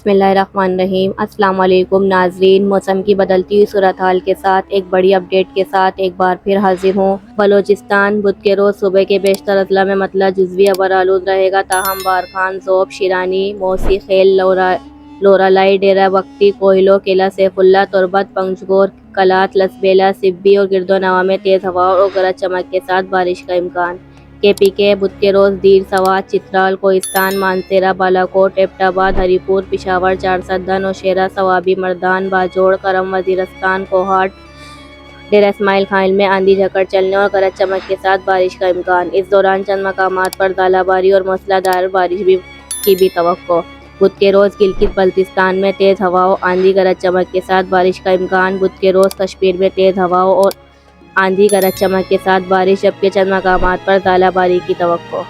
बिस्मिल्लाहिर्रहमानिर्रहीम। अस्सलाम वालेकुम नाजरीन, मौसम की बदलती हुई सूरत हाल के साथ एक बड़ी अपडेट के साथ एक बार फिर हाजिर हूँ। बलोचिस्तान बुध के रोज़ सुबह के बेशतर अजला में मतला जुज़वी अबर आलूद रहेगा, ताहम बारखान, ज़ोब, शिरानी, मौसी, खेल, लोरालाई, डेरा बख्ती, कोहिलो, किला सैफुल्ला, तुरबत, पंजगोर, कलात, लसबेला, सिब्बी और गिरदोनवा में तेज़ हवा और गरज चमक के साथ बारिश का इम्कान। KPK बुध के रोज़ दीर, सवात, चित्राल, कोहिस्तान, मानसेरा, बालाकोट, एबटाबाद, हरीपुर, पिशावर, चारसद्दा, नौशेरा, सवाबी, मर्दान, बाजोड़, करम, वजीरस्तान, कोहाट, डेरा इस्माइल खाइल में आंधी झकड़ चलने और गरज चमक के साथ बारिश का इम्कान। इस दौरान चंद मकामात पर दालाबारी और मूसलाधार बारिश की भी तवक्को। बुध के रोज़ गिलगित बल्तिस्तान में तेज़ हवाओं, आंधी, गरज चमक के साथ बारिश का इम्कान। बुध के रोज़ कश्मीर में तेज़ हवाओं और आंधी, गरज चमक के साथ बारिश, जबकि चंद मकामात पर दालाबारी की तवक्को।